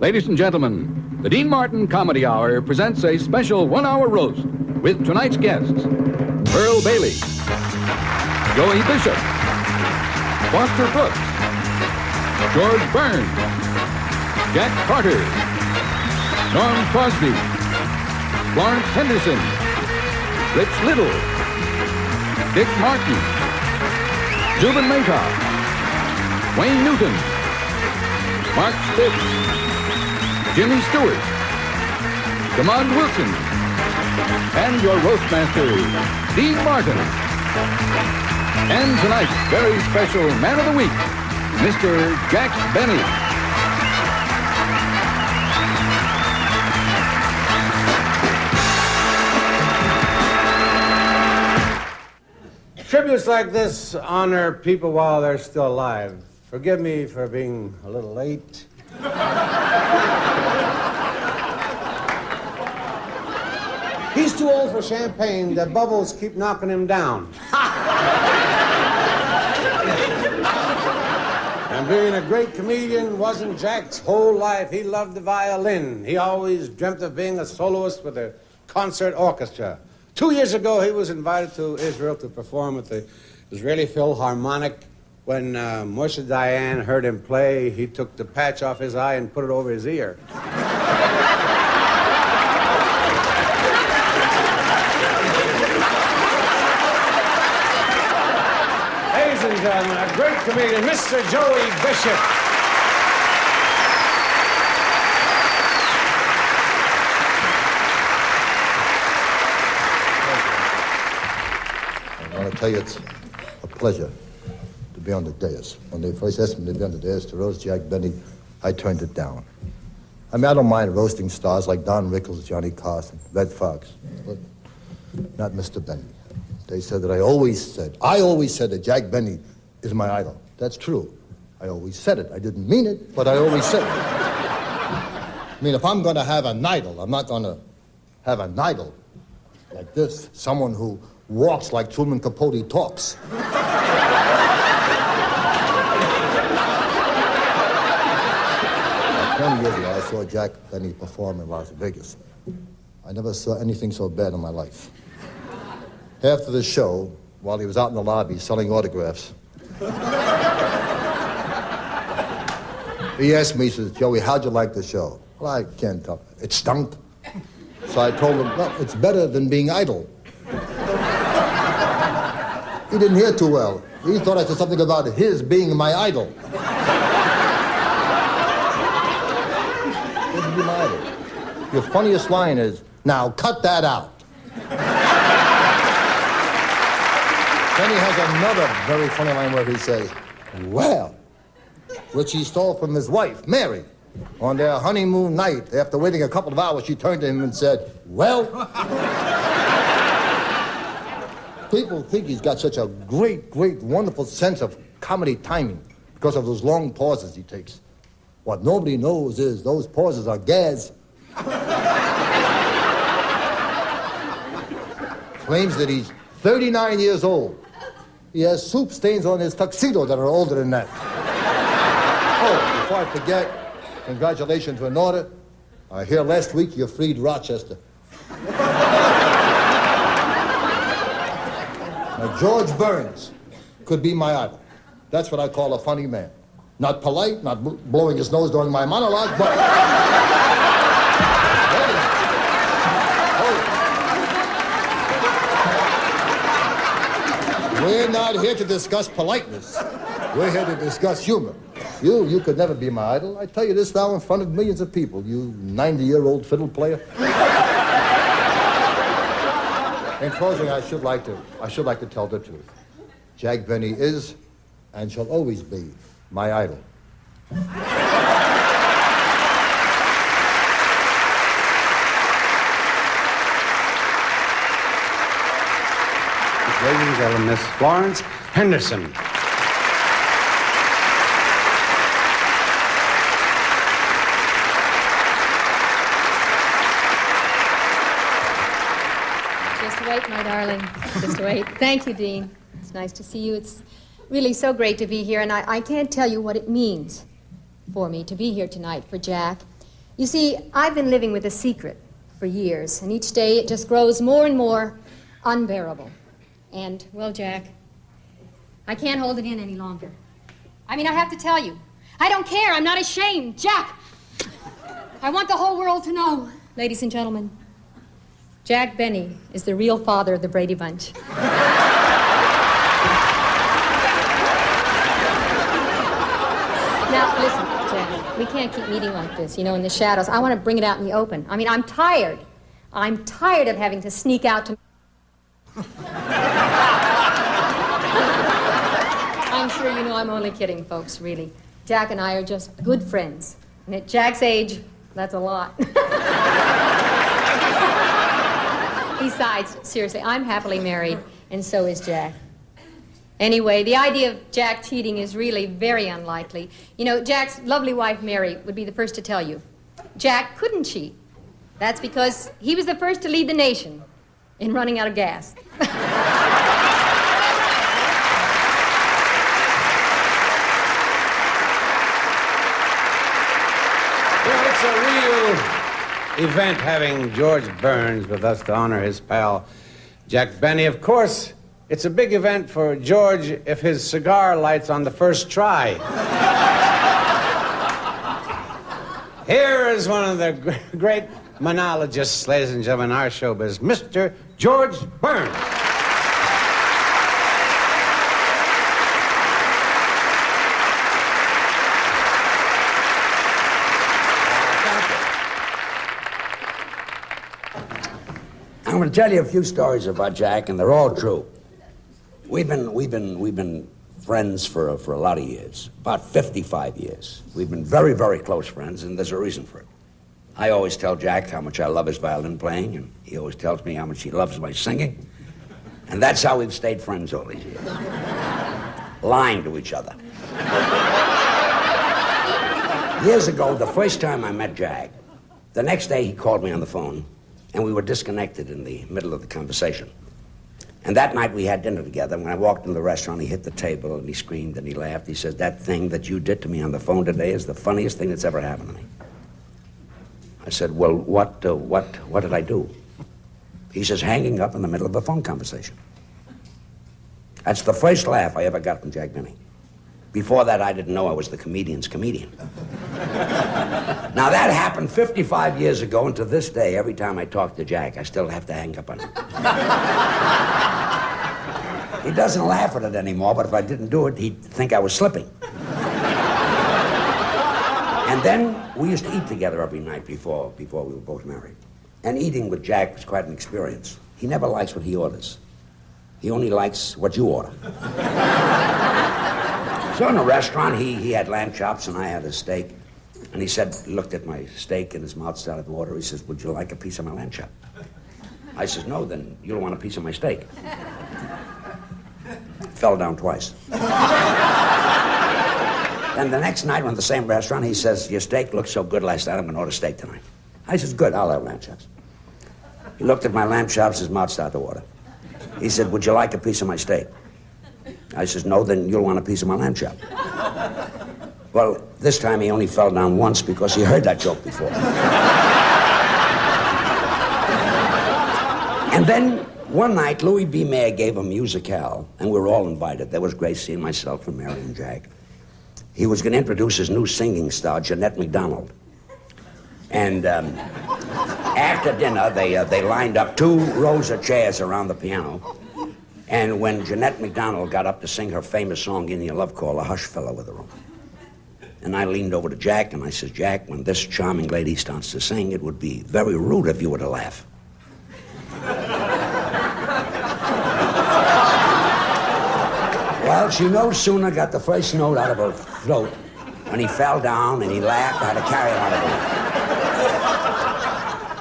Ladies and gentlemen, the Dean Martin Comedy Hour presents a special one-hour roast with tonight's guests, Pearl Bailey, Joey Bishop, Foster Brooks, George Burns, Jack Carter, Norm Crosby, Florence Henderson, Rich Little, Dick Martin, Zubin Mehta, Wayne Newton, Mark Spitz, Jimmy Stewart, Demond Wilson, and your roastmaster, Dean Martin. And tonight's very special Man of the Week, Mr. Jack Benny. Tributes like this honor people while they're still alive. Forgive me for being a little late. He's too old for champagne. The bubbles keep knocking him down. And being a great comedian wasn't Jack's whole life. He loved the violin. He always dreamt of being a soloist with a concert orchestra. 2 years ago, he was invited to Israel to perform at the Israeli Philharmonic. When Moshe Dayan heard him play, he took the patch off his eye and put it over his ear. Ladies and gentlemen, a great comedian, Mr. Joey Bishop. I want to tell you it's a pleasure to be on the dais. When they first asked me to be on the dais to roast Jack Benny, I turned it down. I mean, I don't mind roasting stars like Don Rickles, Johnny Carson, Red Fox, but not Mr. Benny. They said that I always said that Jack Benny is my idol. That's true. I always said it. I didn't mean it, but I always said it. I mean, if I'm going to have an idol, I'm not going to have an idol like this, someone who walks like Truman Capote talks. 20 years ago, I saw Jack Benny perform in Las Vegas. I never saw anything so bad in my life. After the show, while he was out in the lobby selling autographs, he asked me, he says, Joey, how'd you like the show? Well, I can't tell. It stunk. So I told him, well, it's better than being idle. He didn't hear too well. He thought I said something about his being my idol. Wouldn't be my idol. Your funniest line is, now cut that out. Then he has another very funny line where he says, well, which he stole from his wife, Mary. On their honeymoon night, after waiting a couple of hours, she turned to him and said, well... People think he's got such a great, wonderful sense of comedy timing because of those long pauses he takes. What nobody knows is those pauses are gas. Claims that he's 39 years old. He has soup stains on his tuxedo that are older than that. Oh, before I forget, congratulations were in order. I hear last week you freed Rochester. Now, George Burns could be my idol. That's what I call a funny man. Not polite, not blowing his nose during my monologue, but... We're not here to discuss politeness. We're here to discuss humor. You could never be my idol. I tell you this now in front of millions of people, you 90-year-old fiddle player. In closing, I should like to tell the truth. Jack Benny is and shall always be my idol. Ladies and gentlemen, Miss Florence Henderson. Just wait, my darling. Just wait. Thank you, Dean. It's nice to see you. It's really so great to be here, and I can't tell you what it means for me to be here tonight for Jack. You see, I've been living with a secret for years, and each day it just grows more and more unbearable. And, well, Jack, I can't hold it in any longer. I mean, I have to tell you, I don't care. I'm not ashamed. Jack, I want the whole world to know, ladies and gentlemen, Jack Benny is the real father of the Brady Bunch. Now, listen, Jack, we can't keep meeting like this, in the shadows. I want to bring it out in the open. I mean, I'm tired. I'm tired of having to sneak out to... I'm sure you know I'm only kidding, folks, really. Jack and I are just good friends. And at Jack's age, that's a lot. Besides, seriously, I'm happily married, and so is Jack. Anyway, the idea of Jack cheating is really very unlikely. Jack's lovely wife, Mary, would be the first to tell you. Jack couldn't cheat. That's because he was the first to lead the nation in running out of gas. It's a real event having George Burns with us to honor his pal, Jack Benny. Of course, it's a big event for George if his cigar lights on the first try. Here is one of the great monologists, ladies and gentlemen, in our showbiz, Mr. George Burns. I'm going to tell you a few stories about Jack, and they're all true. We've been friends for a lot of years, about 55 years. We've been very, very close friends, and there's a reason for it. I always tell Jack how much I love his violin playing, and he always tells me how much he loves my singing. And that's how we've stayed friends all these years. Lying to each other. Years ago, the first time I met Jack, the next day he called me on the phone, and we were disconnected in the middle of the conversation. And that night we had dinner together. When I walked in the restaurant, he hit the table and he screamed and he laughed. He says, "That thing that you did to me on the phone today is the funniest thing that's ever happened to me." I said, "Well, what did I do?" He says, "Hanging up in the middle of a phone conversation." That's the first laugh I ever got from Jack Benny. Before that, I didn't know I was the comedian's comedian. Now, that happened 55 years ago, and to this day, every time I talk to Jack, I still have to hang up on him. He doesn't laugh at it anymore, but if I didn't do it, he'd think I was slipping. And then we used to eat together every night before we were both married. And eating with Jack was quite an experience. He never likes what he orders. He only likes what you order. So in a restaurant, he had lamb chops and I had a steak. And he looked at my steak and his mouth started to water. He says, "Would you like a piece of my lamb chop?" I says, "No, then you don't want a piece of my steak." Fell down twice. And the next night, we're in the same restaurant, he says, "Your steak looked so good last night, I'm going to order steak tonight." I says, "Good, I'll have lamb chops." He looked at my lamb chops, his mouth started to water. He said, "Would you like a piece of my steak?" I says, "No, then you'll want a piece of my lamb chop." Well, this time he only fell down once because he heard that joke before. And then one night, Louis B. Mayer gave a musicale, and we were all invited. There was Gracie and myself and Mary and Jack. He was going to introduce his new singing star, Jeanette MacDonald. And after dinner, they lined up 2 rows of chairs around the piano. And when Jeanette MacDonald got up to sing her famous song, "Indian Love Call," a hush fell over the room. And I leaned over to Jack, and I said, "Jack, when this charming lady starts to sing, it would be very rude of you to laugh." Well, she no sooner got the first note out of her throat when he fell down and he laughed. I had to carry him out of the room.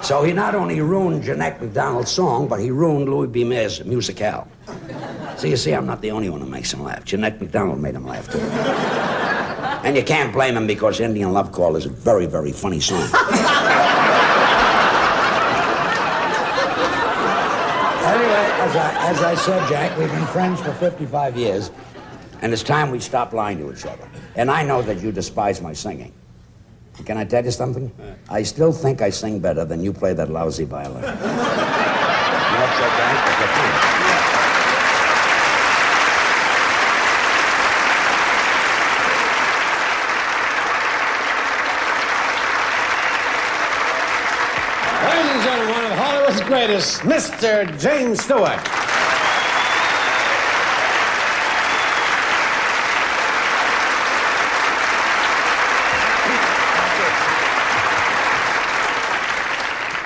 So he not only ruined Jeanette MacDonald's song, but he ruined Louis B. Mayer's musicale. So you see, I'm not the only one who makes him laugh. Jeanette MacDonald made him laugh, too. And you can't blame him because Indian Love Call is a very, very funny song. Anyway, as I said, Jack, we've been friends for 55 years, and it's time we stop lying to each other. And I know that you despise my singing. Can I tell you something? I still think I sing better than you play that lousy violin. No, it's okay. It's okay. Ladies and gentlemen, one of Hollywood's greatest, Mr. James Stewart.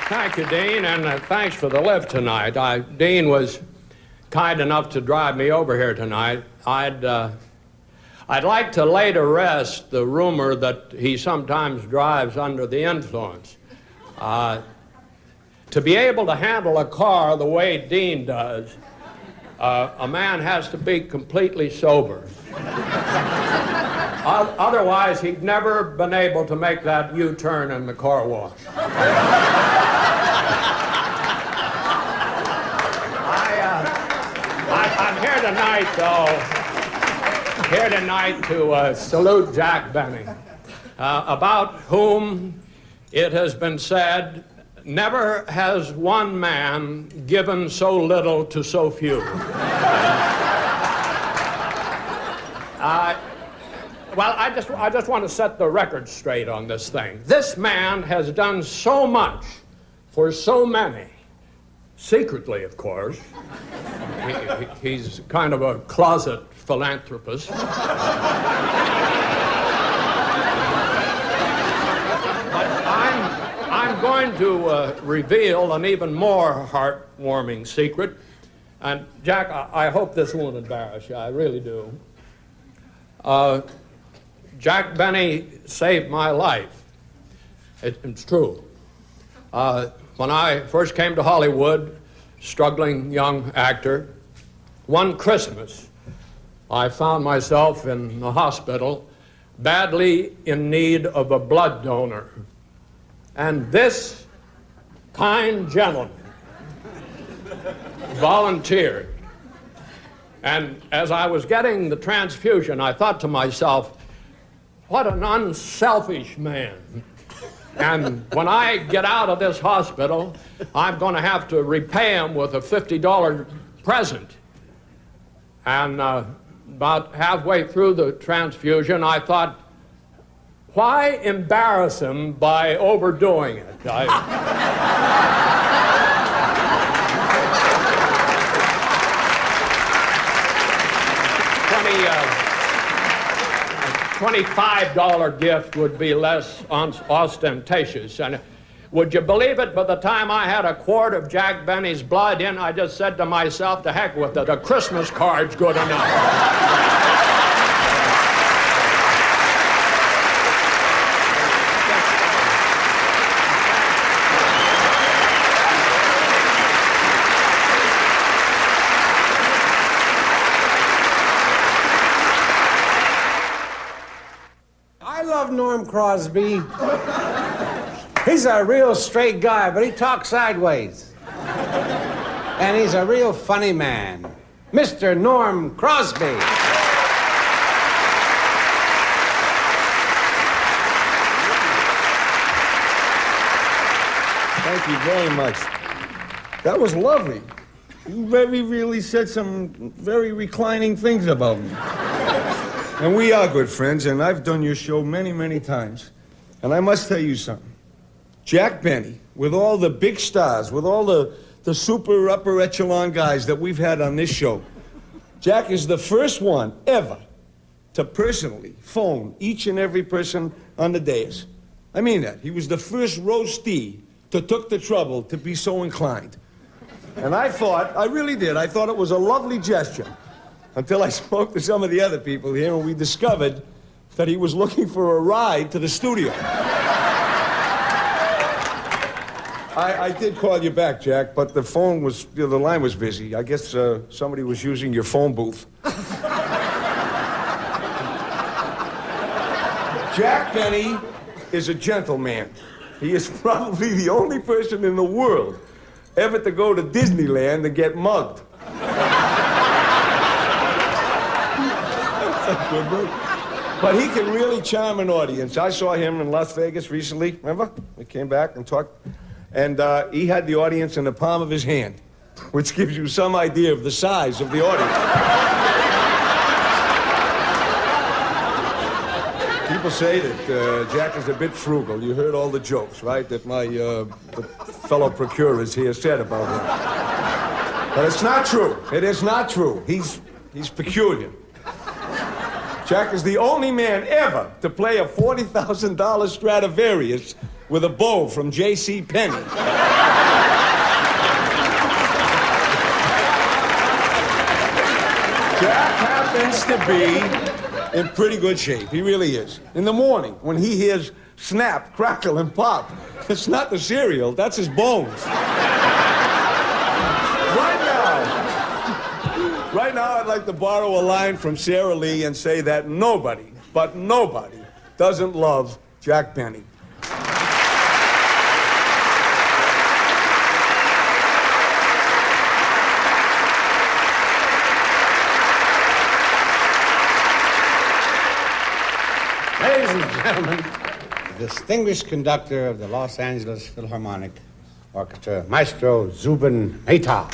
Thank you, Dean, and thanks for the lift tonight. Dean was kind enough to drive me over here tonight. I'd like to lay to rest the rumor that he sometimes drives under the influence. To be able to handle a car the way Dean does, a man has to be completely sober. Otherwise, he'd never been able to make that U-turn in the car wash. I'm here tonight, though, to salute Jack Benny, about whom it has been said, never has one man given so little to so few. Well, I just want to set the record straight on this thing. This man has done so much for so many, secretly, of course. He's kind of a closet philanthropist. But I'm going to reveal an even more heartwarming secret. And Jack, I hope this won't embarrass you. I really do. Jack Benny saved my life. It's true. When I first came to Hollywood, struggling young actor, one Christmas, I found myself in the hospital, badly in need of a blood donor. And this kind gentleman volunteered. And as I was getting the transfusion, I thought to myself, what an unselfish man. And when I get out of this hospital, I'm going to have to repay him with a $50 present. And about halfway through the transfusion, I thought, why embarrass him by overdoing it? 25 gift would be less ostentatious. And would you believe it, by the time I had a quart of Jack Benny's blood in, I just said to myself, to heck with it, a Christmas card's good enough. I love Norm Crosby. He's a real straight guy, but he talks sideways. And he's a real funny man. Mr. Norm Crosby. Thank you very much. That was lovely. You really said some very reclining things about me. And we are good friends, and I've done your show many, many times. And I must tell you something. Jack Benny, with all the big stars, with all the super upper echelon guys that we've had on this show, Jack is the first one ever to personally phone each and every person on the dais. I mean that. He was the first roastee to took the trouble to be so inclined. And I really did, I thought it was a lovely gesture. Until I spoke to some of the other people here and we discovered that he was looking for a ride to the studio. I did call you back, Jack, but the phone was, the line was busy. I guess somebody was using your phone booth. Jack Benny is a gentleman. He is probably the only person in the world ever to go to Disneyland and get mugged. But he can really charm an audience. I saw him in Las Vegas recently, remember? We came back and talked. And he had the audience in the palm of his hand, which gives you some idea of the size of the audience. People say that Jack is a bit frugal. You heard all the jokes, right, that my the fellow procurers here said about him. But it's not true. It is not true. He's peculiar. Jack is the only man ever to play a $40,000 Stradivarius with a bow from J.C. Penney. Jack happens to be in pretty good shape. He really is. In the morning, when he hears snap, crackle, and pop, it's not the cereal, that's his bones. Right now, I'd like to borrow a line from Sarah Lee and say that nobody, but nobody, doesn't love Jack Benny. Ladies and gentlemen, the distinguished conductor of the Los Angeles Philharmonic Orchestra, Maestro Zubin Mehta.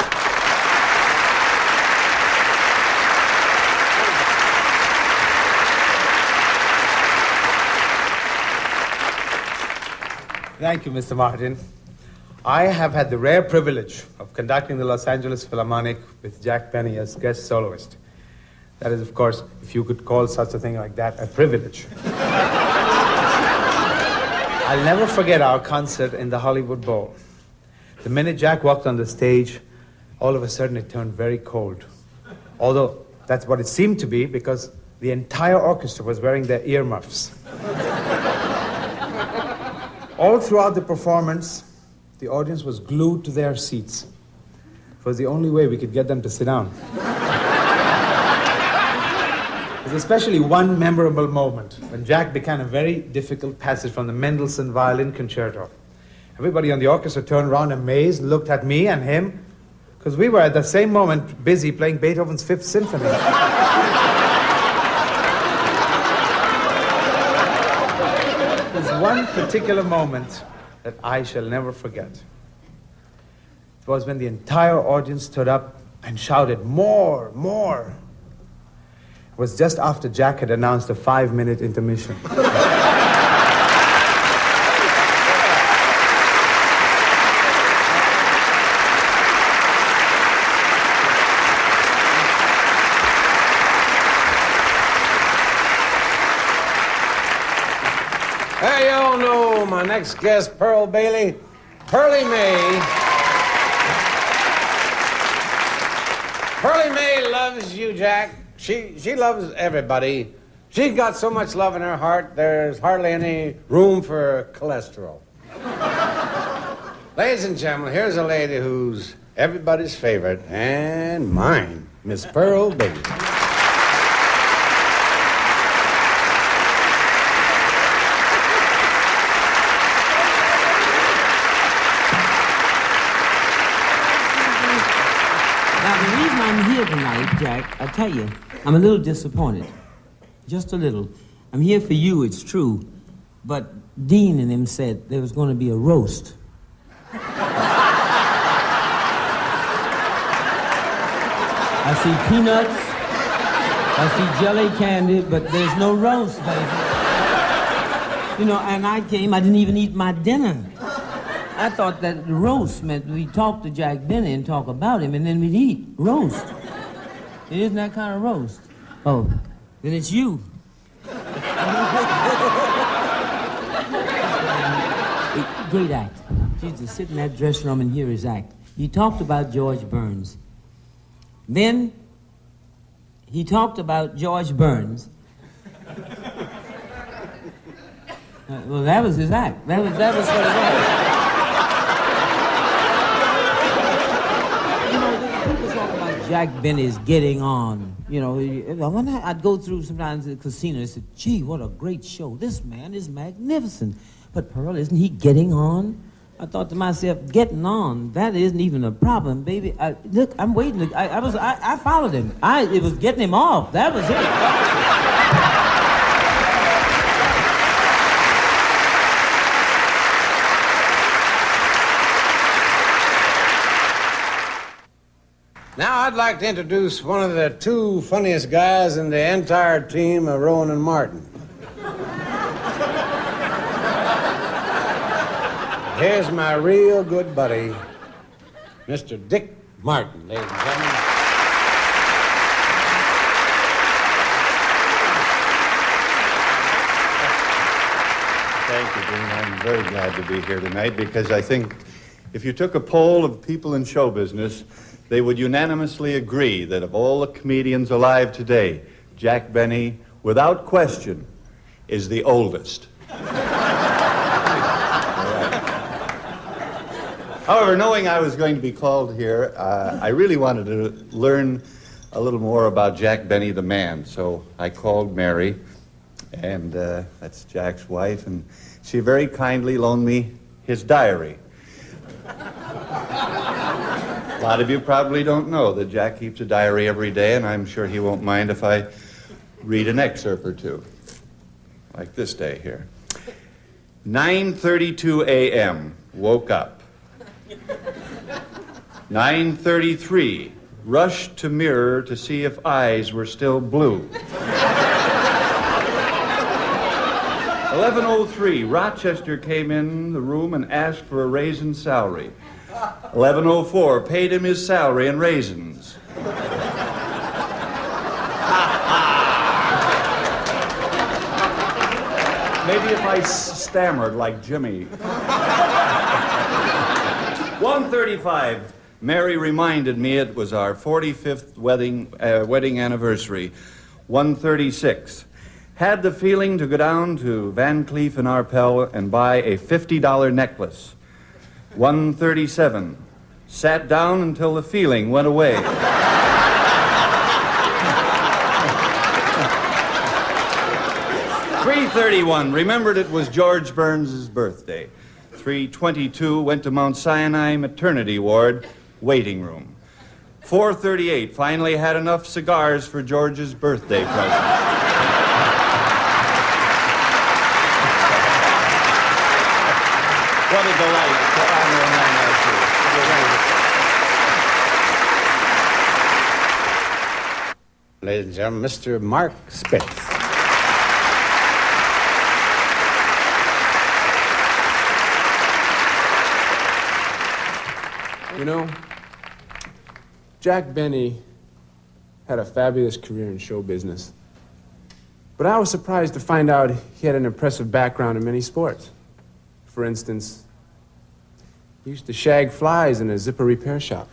Thank you, Mr. Martin. I have had the rare privilege of conducting the Los Angeles Philharmonic with Jack Benny as guest soloist. That is, of course, if you could call such a thing like that a privilege. I'll never forget our concert in the Hollywood Bowl. The minute Jack walked on the stage, all of a sudden it turned very cold. Although that's what it seemed to be, because the entire orchestra was wearing their earmuffs. All throughout the performance, the audience was glued to their seats. It was the only way we could get them to sit down. There's especially one memorable moment when Jack began a very difficult passage from the Mendelssohn Violin Concerto. Everybody on the orchestra turned around amazed and looked at me and him, because we were at the same moment busy playing Beethoven's Fifth Symphony. There's one particular moment that I shall never forget. It was when the entire audience stood up and shouted, "More, more." It was just after Jack had announced a 5-minute intermission. Hey, y'all know my next guest, Pearl Bailey. Pearlie Mae. Pearlie Mae loves you, Jack. She loves everybody. She's got so much love in her heart, there's hardly any room for cholesterol. Ladies and gentlemen, here's a lady who's everybody's favorite and mine, Miss Pearl Bailey. Now, the reason I'm here tonight, Jack, I tell you, I'm a little disappointed. Just a little. I'm here for you, it's true. But Dean and them said there was going to be a roast. I see peanuts, I see jelly candy, but there's no roast, baby. You know, and I came, I didn't even eat my dinner. I thought that the roast meant we'd talk to Jack Benny and talk about him, and then we'd eat. Roast. It isn't that kind of roast. Oh, then it's you. Great act. Just to sit in that dressing room and hear his act. He talked about George Burns. Then he talked about George Burns. Well, that was his act. That was what it was. Jack Benny's getting on. You know, when I'd go through sometimes at the casino, I said, gee, what a great show. This man is magnificent. But Pearl, isn't he getting on? I thought to myself, getting on, that isn't even a problem, baby. Look, I'm waiting. I followed him. It was getting him off. That was it. I'd like to introduce one of the two funniest guys in the entire team of Rowan and Martin. Here's my real good buddy, Mr. Dick Martin, ladies and gentlemen. Thank you, Dean. I'm very glad to be here tonight because I think if you took a poll of people in show business, they would unanimously agree that of all the comedians alive today, Jack Benny, without question, is the oldest. However, knowing I was going to be called here, I really wanted to learn a little more about Jack Benny the man. So I called Mary, and that's Jack's wife, and she very kindly loaned me his diary. A lot of you probably don't know that Jack keeps a diary every day, and I'm sure he won't mind if I read an excerpt or two, like this day here. 9:32 a.m., woke up. 9:33, rushed to mirror to see if eyes were still blue. 11:03, Rochester came in the room and asked for a raise in salary. 11:04, paid him his salary and raisins. Maybe if I stammered like Jimmy. 1:35, Mary reminded me it was our 45th wedding anniversary. 1:36, had the feeling to go down to Van Cleef and Arpels and buy a $50 necklace. 1:37, sat down until the feeling went away. 3:31, remembered it was George Burns' birthday. 3:22, went to Mount Sinai Maternity Ward, waiting room. 4:38, finally had enough cigars for George's birthday present. What a delight to honor a man like you. Ladies and gentlemen, Mr. Mark Spitz. You know, Jack Benny had a fabulous career in show business. But I was surprised to find out he had an impressive background in many sports. For instance, he used to shag flies in a zipper repair shop.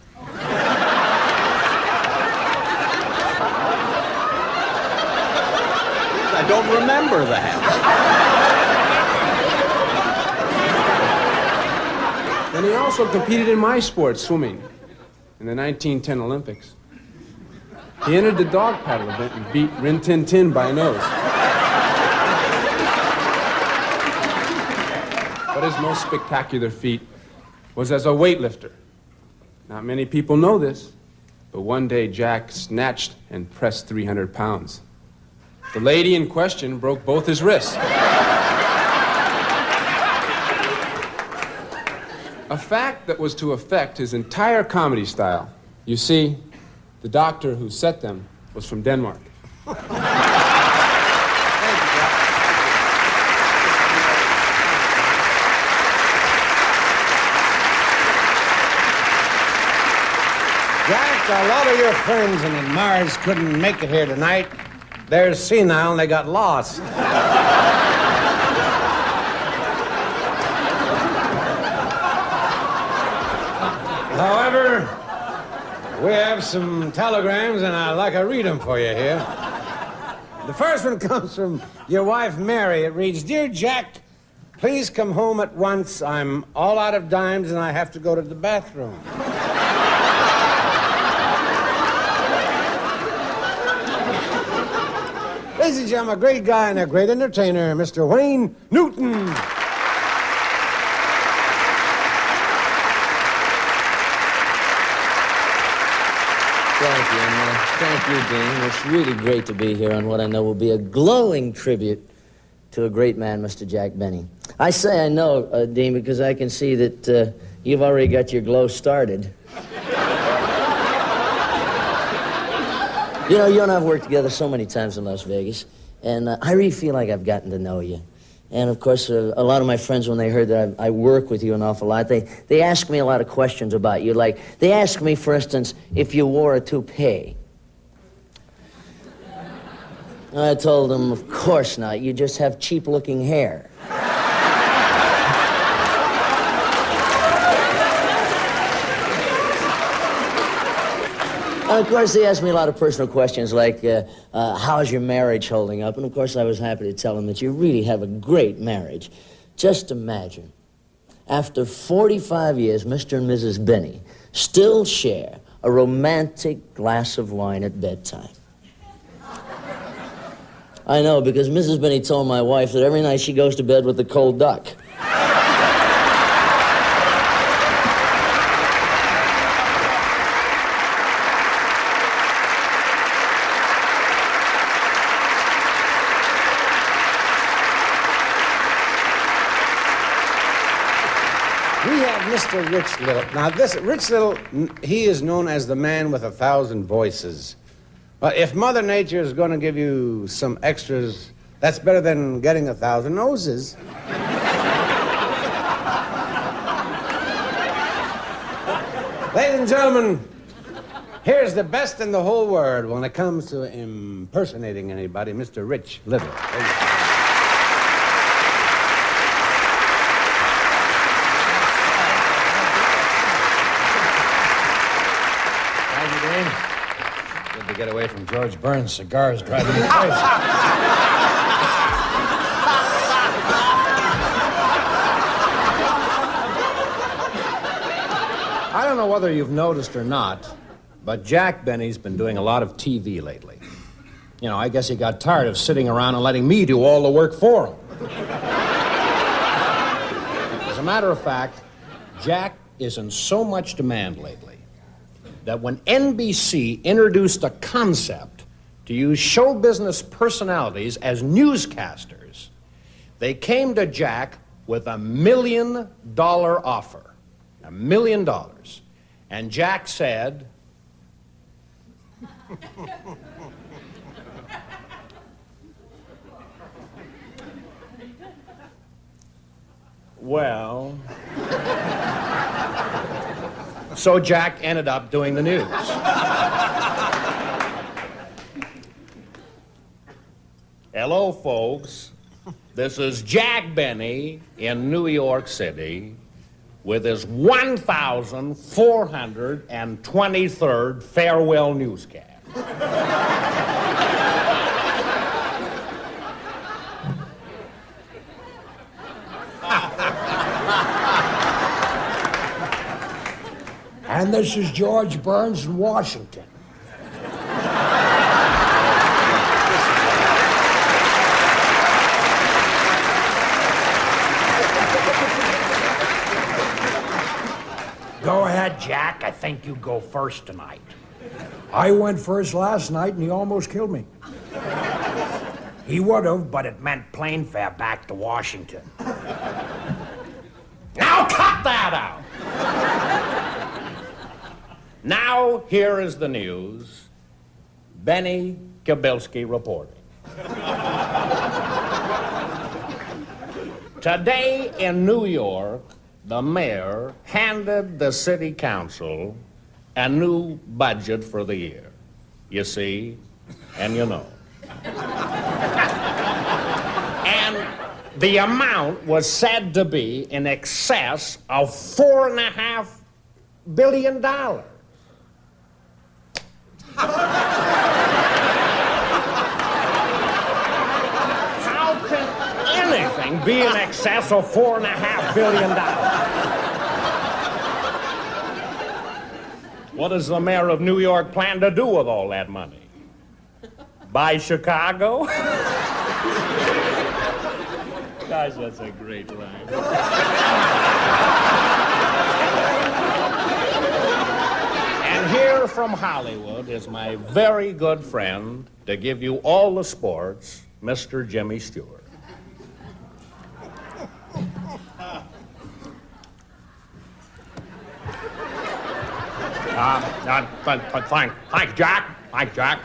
I don't remember that. And he also competed in my sport, swimming, in the 1910 Olympics. He entered the dog paddle event and beat Rin Tin Tin by a nose. But his most spectacular feat was as a weightlifter. Not many people know this, but one day Jack snatched and pressed 300 pounds. The lady in question broke both his wrists. A fact that was to affect his entire comedy style. You see, the doctor who set them was from Denmark. Jack, a lot of your friends and admirers couldn't make it here tonight. They're senile and they got lost. However, we have some telegrams and I'd like to read them for you here. The first one comes from your wife, Mary. It reads, "Dear Jack, please come home at once. I'm all out of dimes and I have to go to the bathroom." Ladies and gentlemen, a great guy and a great entertainer, Mr. Wayne Newton. Thank you, and thank you, Dean. It's really great to be here on what I know will be a glowing tribute to a great man, Mr. Jack Benny. I say I know, Dean, because I can see that you've already got your glow started. You know, you and I have worked together so many times in Las Vegas, and I really feel like I've gotten to know you. And, of course, a lot of my friends, when they heard that I work with you an awful lot, they ask me a lot of questions about you. Like, they ask me, for instance, if you wore a toupee. I told them, of course not. You just have cheap-looking hair. And of course, they asked me a lot of personal questions like, how's your marriage holding up? And of course, I was happy to tell them that you really have a great marriage. Just imagine, after 45 years, Mr. and Mrs. Benny still share a romantic glass of wine at bedtime. I know, because Mrs. Benny told my wife that every night she goes to bed with a cold duck. We have Mr. Rich Little. Now, this Rich Little, he is known as the man with 1,000 voices. But if Mother Nature is going to give you some extras, that's better than getting 1,000 noses. Ladies and gentlemen, here's the best in the whole world when it comes to impersonating anybody, Mr. Rich Little. To get away from George Burns' cigars driving me crazy. I don't know whether you've noticed or not, but Jack Benny's been doing a lot of TV lately. You know, I guess he got tired of sitting around and letting me do all the work for him. As a matter of fact, Jack is in so much demand lately that when NBC introduced a concept to use show business personalities as newscasters, they came to Jack with $1 million offer. $1 million. And Jack said, well... So Jack ended up doing the news. Hello, folks. This is Jack Benny in New York City with his 1,423rd farewell newscast. And this is George Burns in Washington. Go ahead, Jack. I think you go first tonight. I went first last night, and he almost killed me. He would have, but it meant plane fare back to Washington. Now cut that out! Now, here is the news. Benny Kabilski reporting. Today in New York, the mayor handed the city council a new budget for the year. You see, and you know. And the amount was said to be in excess of $4.5 billion. How can anything be in excess of $4.5 billion? What does the mayor of New York plan to do with all that money? Buy Chicago? Gosh, that's a great line. And here from Hollywood is my very good friend, to give you all the sports, Mr. Jimmy Stewart. Thanks, Jack. Thanks, Jack.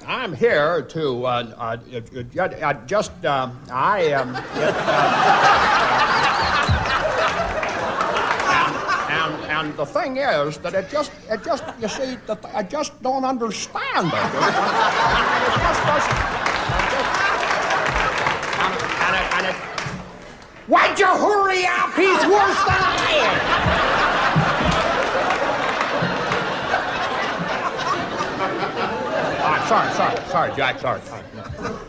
I'm here to and the thing is that you see, I just don't understand it. It just doesn't. And it. Why'd you hurry up? He's worse than I am. Sorry, Jack, sorry.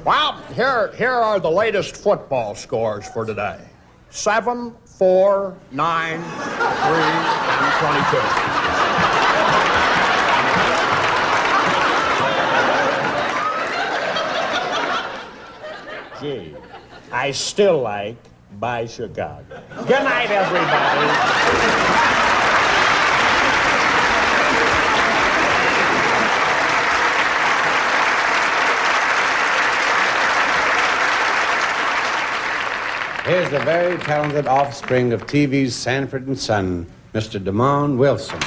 Well, here are the latest football scores for today. 7, 4, 9, 3, and 22. Gee, I still like Bye Chicago. Good night, everybody. Here's the very talented offspring of TV's Sanford and Son, Mr. Damon Wilson.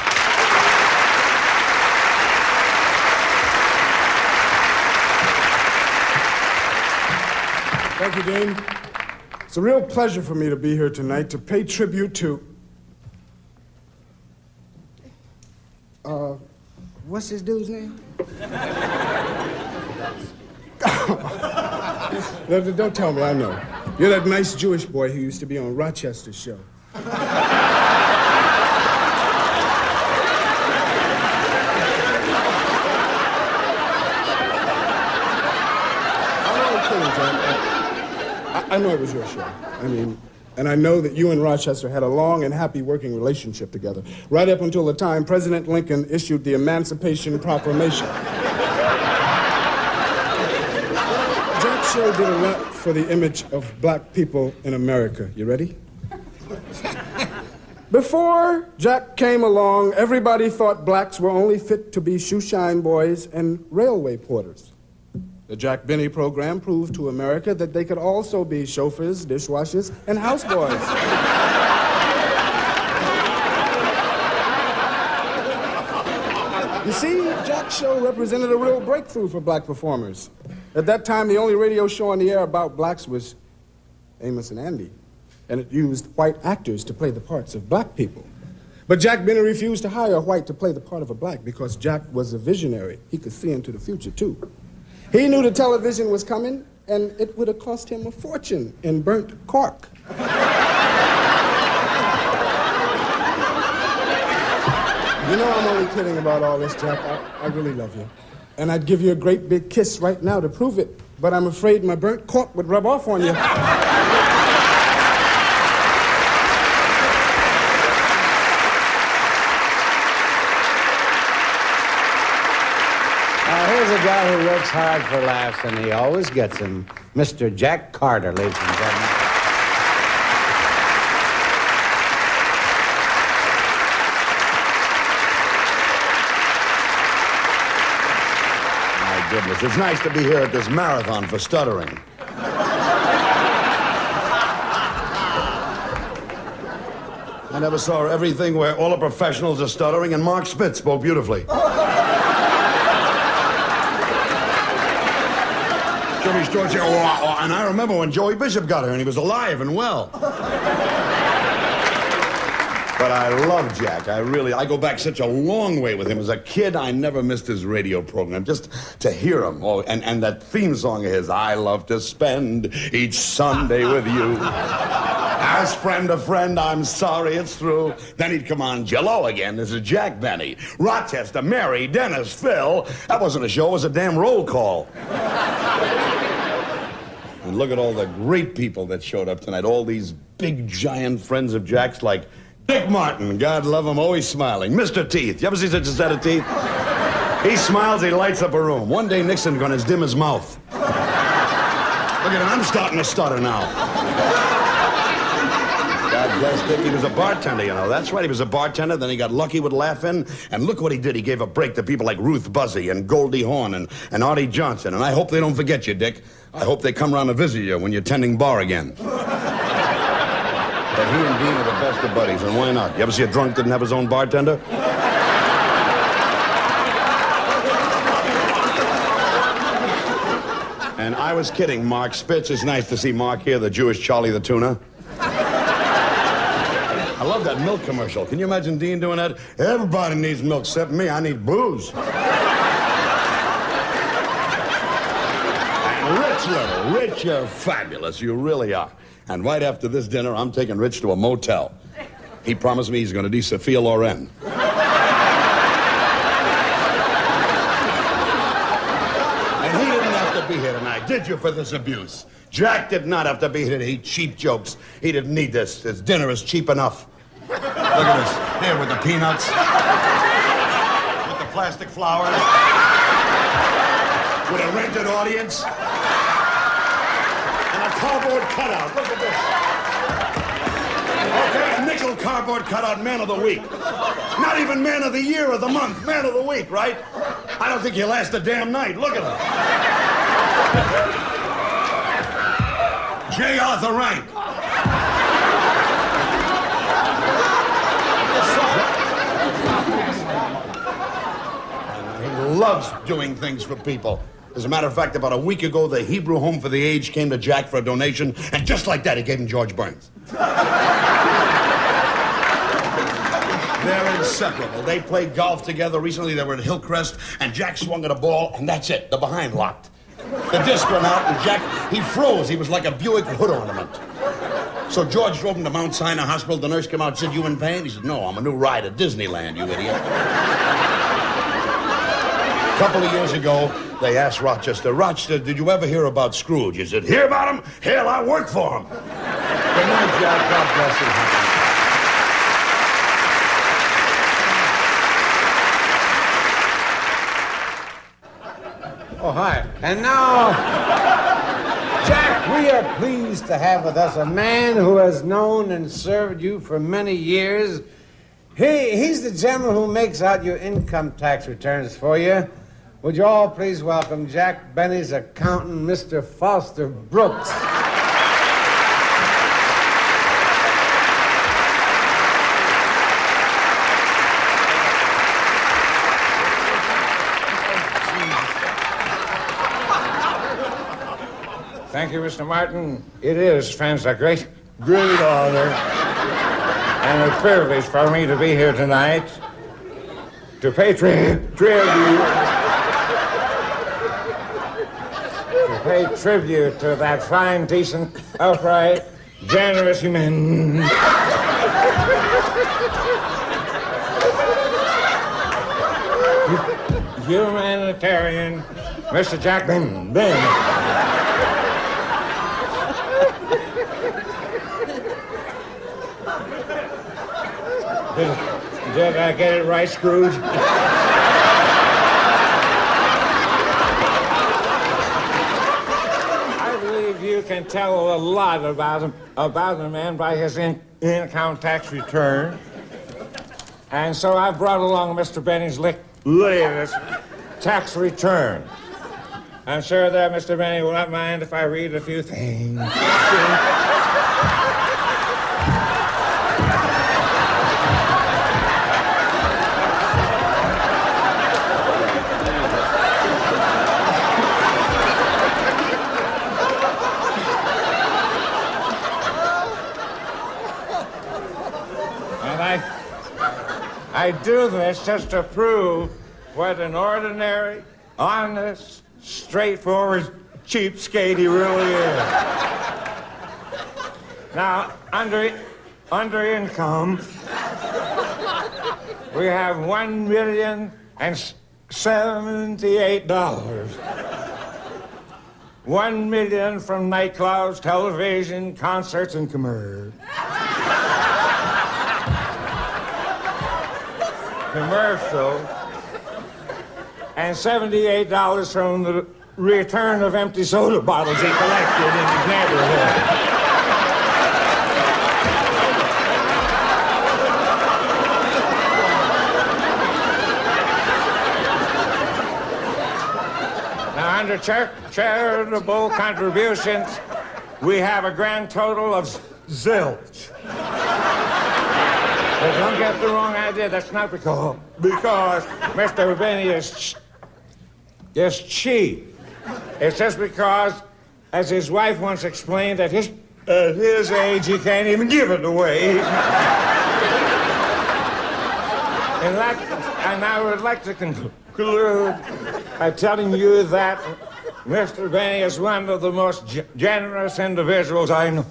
Thank you, Dean. It's a real pleasure for me to be here tonight to pay tribute to... what's this dude's name? No, don't tell me, I know. You're that nice Jewish boy who used to be on Rochester's show. I'm only kidding, Jack. I know it was your show. And I know that you and Rochester had a long and happy working relationship together, right up until the time President Lincoln issued the Emancipation Proclamation. Jack's show did a lot for the image of black people in America. You ready? Before Jack came along, everybody thought blacks were only fit to be shoeshine boys and railway porters. The Jack Benny program proved to America that they could also be chauffeurs, dishwashers, and houseboys. You see, Jack's show represented a real breakthrough for black performers. At that time, the only radio show on the air about blacks was Amos and Andy, and it used white actors to play the parts of black people. But Jack Benny refused to hire a white to play the part of a black because Jack was a visionary. He could see into the future, too. He knew the television was coming, and it would have cost him a fortune in burnt cork. You know I'm only kidding about all this, Jack. I really love you. And I'd give you a great big kiss right now to prove it, but I'm afraid my burnt cork would rub off on you. Here's a guy who works hard for laughs, and he always gets them. Mr. Jack Carter, ladies and gentlemen. My goodness, it's nice to be here at this marathon for stuttering. I never saw everything where all the professionals are stuttering, and Mark Spitz spoke beautifully. And I remember when Joey Bishop got here and he was alive and well. But I love Jack. I go back such a long way with him. As a kid, I never missed his radio program, just to hear him. Oh, and that theme song of his, I love to spend each Sunday with you. As friend of friend, I'm sorry it's through. Then he'd come on Jell-O again. This is Jack Benny. Rochester, Mary, Dennis, Phil. That wasn't a show, it was a damn roll call. And look at all the great people that showed up tonight. All these big, giant friends of Jack's like Dick Martin, God love him, always smiling. Mr. Teeth, you ever see such a set of teeth? He smiles, he lights up a room. One day Nixon gonna dim his mouth. Look at him, I'm starting to stutter now. God Plastic, he was a bartender, you know. That's right, he was a bartender, then he got lucky with laughing, and look what he did. He gave a break to people like Ruth Buzzy and Goldie Hawn and Artie Johnson, and I hope they don't forget you, Dick. I hope they come around to visit you when you're tending bar again. But he and Dean are the best of buddies, and why not? You ever see a drunk didn't have his own bartender? And I was kidding, Mark Spitz. It's nice to see Mark here, the Jewish Charlie the Tuna. I love that milk commercial. Can you imagine Dean doing that? Everybody needs milk except me. I need booze. And Rich, little Rich, you're fabulous. You really are. And right after this dinner, I'm taking Rich to a motel. He promised me he's going to do Sophia Loren. And he didn't have to be here tonight, did you, for this abuse? Jack did not have to be here to eat cheap jokes. He didn't need this. His dinner is cheap enough. Look at this. Here with the peanuts. With the plastic flowers. With a rented audience. And a cardboard cutout. Look at this. Okay, a nickel cardboard cutout man of the week. Not even man of the year or the month. Man of the week, right? I don't think he'll last a damn night. Look at him. J. Arthur Rank. He loves doing things for people. As a matter of fact, about a week ago, the Hebrew Home for the Aged came to Jack for a donation, and just like that, he gave him George Burns. They're inseparable. They played golf together. Recently, they were at Hillcrest, and Jack swung at a ball, and that's it. The behind locked. The disc went out, and Jack, he froze. He was like a Buick hood ornament. So George drove him to Mount Sinai Hospital. The nurse came out and said, "You in pain?" He said, "No, I'm a new ride at Disneyland, you idiot." A couple of years ago, they asked Rochester, "Rochester, did you ever hear about Scrooge?" He said, "Hear about him? Hell, I work for him." Good night, Jack. God bless you. Oh, hi. And now, Jack, we are pleased to have with us a man who has known and served you for many years. He's the gentleman who makes out your income tax returns for you. Would you all please welcome Jack Benny's accountant, Mr. Foster Brooks. Thank you, Mr. Martin. It is, friends, a great honor and a privilege for me to be here tonight to pay tribute to that fine, decent, upright, generous humanitarian, Mr. Jack Benny. Did I get it right, Scrooge? I believe you can tell a lot about a man by his income tax return. And so I brought along Mr. Benny's latest tax return. I'm sure that Mr. Benny will not mind if I read a few things. I do this just to prove what an ordinary, honest, straightforward cheapskate he really is. Now, under income, we have $1,078. $1 million from nightclubs, television, concerts, and commercials. And $78 from the return of empty soda bottles he collected in his neighborhood. Under charitable contributions, we have a grand total of zilch. But don't get the wrong idea. That's not because Mr. Benny is cheap. It's just because, as his wife once explained, at his age, he can't even give it away. And I would like to conclude by telling you that Mr. Benny is one of the most generous individuals I know.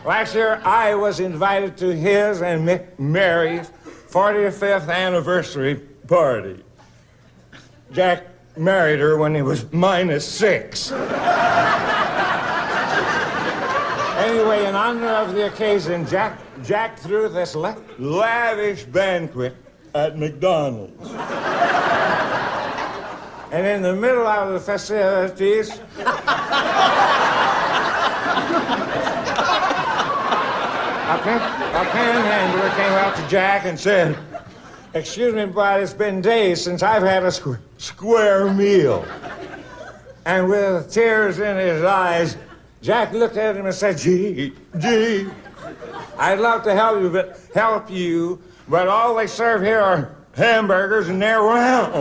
Last year, I was invited to his and Mary's 45th anniversary party. Jack married her when he was -6. Anyway, in honor of the occasion, Jack threw this lavish banquet at McDonald's. And in the middle of the festivities, a panhandler came out to Jack and said, "Excuse me, but it's been days since I've had a square meal." And with tears in his eyes, Jack looked at him and said, Gee, I'd love to help you, but all they serve here are hamburgers and they're round."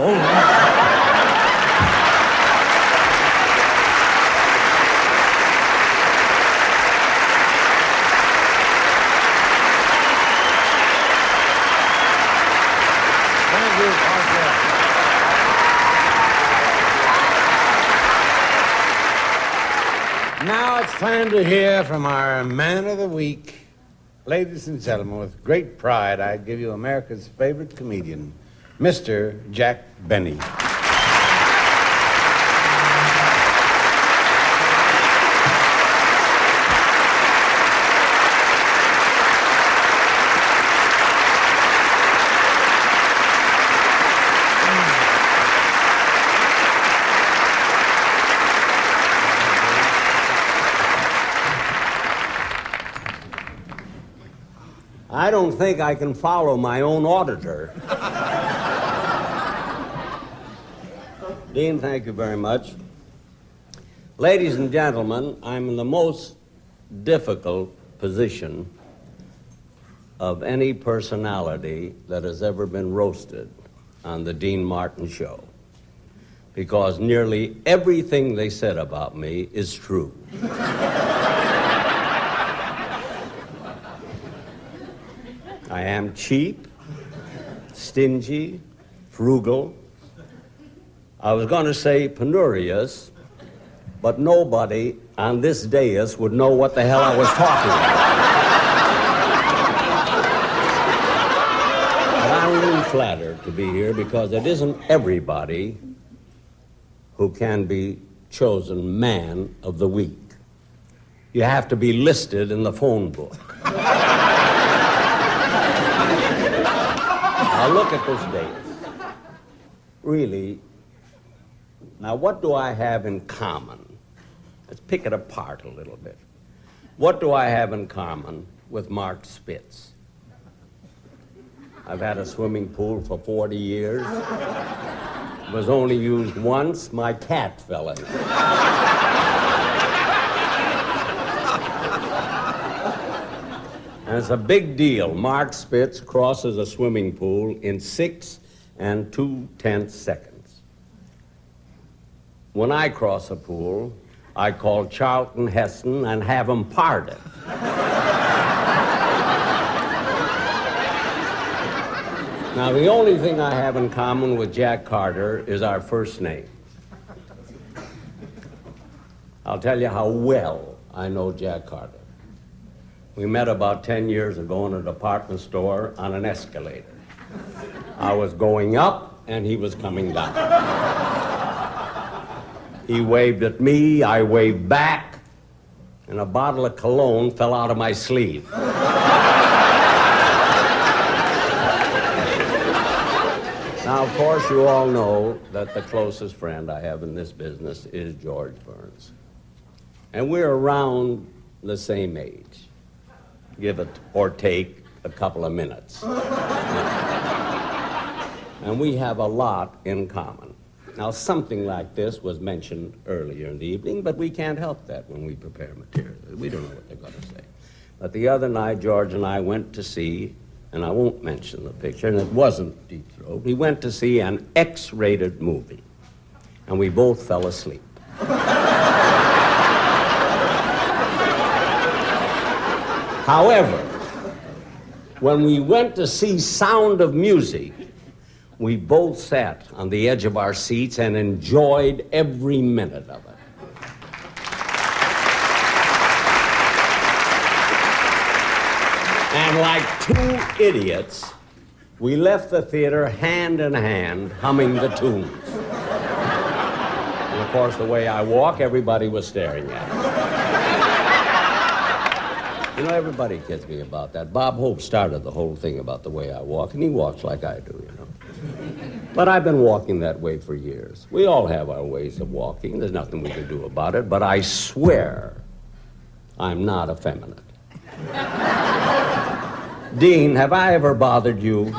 Now it's time to hear from our man of the week. Ladies and gentlemen, with great pride, I give you America's favorite comedian, Mr. Jack Benny. I don't think I can follow my own auditor. Dean, thank you very much. Ladies and gentlemen, I'm in the most difficult position of any personality that has ever been roasted on the Dean Martin show, because nearly everything they said about me is true. I am cheap, stingy, frugal. I was going to say penurious, but nobody on this dais would know what the hell I was talking about. But I'm really flattered to be here because it isn't everybody who can be chosen man of the week. You have to be listed in the phone book. Now look at this date. Really, now what do I have in common? Let's pick it apart a little bit. What do I have in common with Mark Spitz? I've had a swimming pool for 40 years. It was only used once. My cat fell in it. And it's a big deal. Mark Spitz crosses a swimming pool in 6 2/10 seconds. When I cross a pool, I call Charlton Heston and have him pardoned. Now, the only thing I have in common with Jack Carter is our first name. I'll tell you how well I know Jack Carter. We met about 10 years ago in a department store on an escalator. I was going up, and he was coming down. He waved at me, I waved back, and a bottle of cologne fell out of my sleeve. Now, of course, you all know that the closest friend I have in this business is George Burns. And we're around the same age. Give it or take a couple of minutes. And we have a lot in common. Now, something like this was mentioned earlier in the evening, but we can't help that when we prepare material. We don't know what they're going to say. But the other night, George and I went to see, and I won't mention the picture, and it wasn't Deep Throat. We went to see an X-rated movie, and we both fell asleep. However, when we went to see Sound of Music, we both sat on the edge of our seats and enjoyed every minute of it. And like two idiots, we left the theater hand in hand, humming the tunes. And of course, the way I walk, everybody was staring at me. You know, everybody kids me about that. Bob Hope started the whole thing about the way I walk, and he walks like I do, you know. But I've been walking that way for years. We all have our ways of walking. There's nothing we can do about it, but I swear I'm not effeminate. Dean, have I ever bothered you?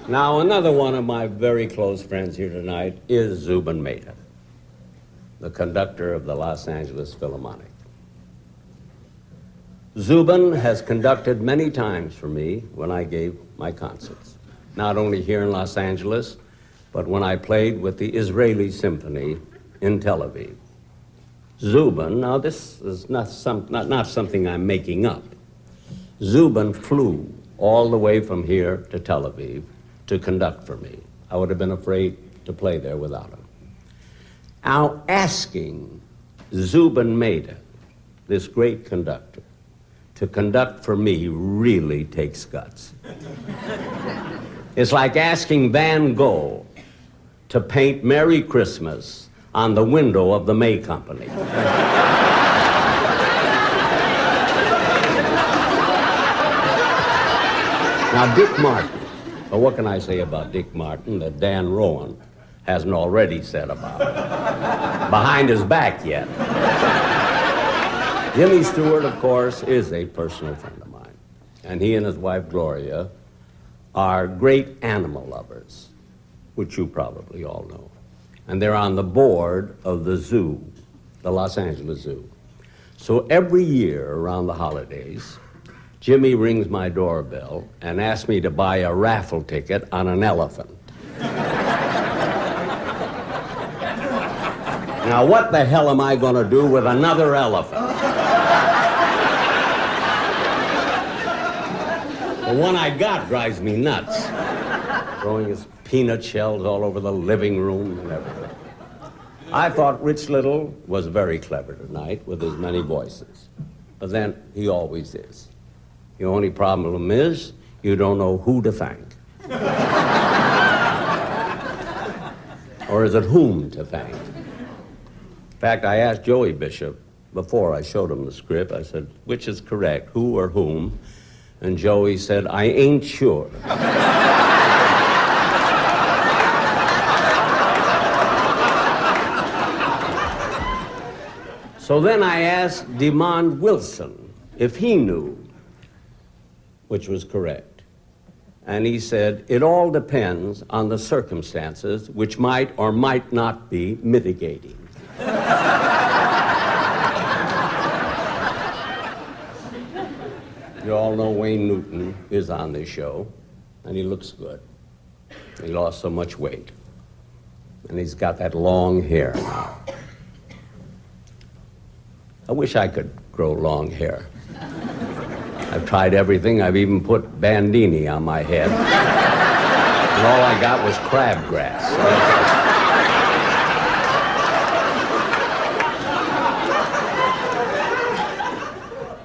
Now, another one of my very close friends here tonight is Zubin Mehta, the conductor of the Los Angeles Philharmonic. Zubin has conducted many times for me when I gave my concerts, not only here in Los Angeles, but when I played with the Israeli Symphony in Tel Aviv. Zubin, now this is not something I'm making up. Zubin flew all the way from here to Tel Aviv to conduct for me. I would have been afraid to play there without him. Now, asking Zubin Mehta, this great conductor, to conduct for me really takes guts. It's like asking Van Gogh to paint Merry Christmas on the window of the May Company. Now, Dick Martin. Well, what can I say about Dick Martin that Dan Rowan hasn't already said about him? Behind his back yet. Jimmy Stewart, of course, is a personal friend of mine. And he and his wife, Gloria, are great animal lovers, which you probably all know. And they're on the board of the zoo, the Los Angeles Zoo. So every year around the holidays, Jimmy rings my doorbell and asks me to buy a raffle ticket on an elephant. Now, what the hell am I going to do with another elephant? The one I got drives me nuts, throwing his peanut shells all over the living room and everything. I thought Rich Little was very clever tonight with his many voices, but then he always is. The only problem is you don't know who to thank. Or is it whom to thank? In fact, I asked Joey Bishop before I showed him the script. I said, which is correct, who or whom? And Joey said, I ain't sure. So then I asked DeMond Wilson if he knew which was correct. And he said, it all depends on the circumstances which might or might not be mitigating. You all know Wayne Newton is on this show, and he looks good. He lost so much weight. And he's got that long hair now. I wish I could grow long hair. I've tried everything. I've even put bandini on my head. And all I got was crabgrass.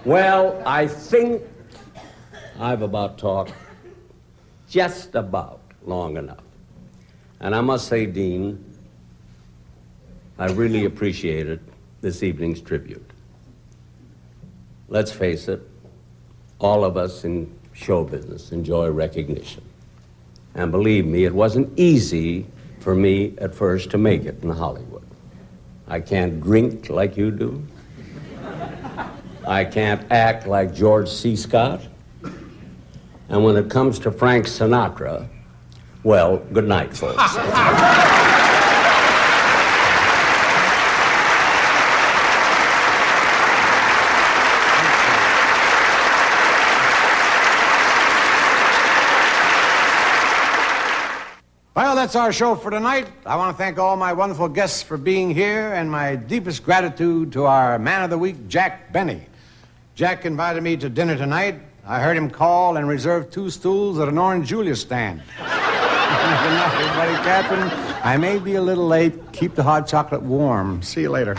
Well, I think I've about talked just about long enough. And I must say, Dean, I really appreciated this evening's tribute. Let's face it, all of us in show business enjoy recognition. And believe me, it wasn't easy for me at first to make it in Hollywood. I can't drink like you do. I can't act like George C. Scott. And when it comes to Frank Sinatra, well, good night, folks. Well, that's our show for tonight. I want to thank all my wonderful guests for being here, and my deepest gratitude to our man of the week, Jack Benny. Jack invited me to dinner tonight. I heard him call and reserve 2 stools at an Orange Julius stand. Good night, everybody, Catherine. I may be a little late. Keep the hot chocolate warm. See you later.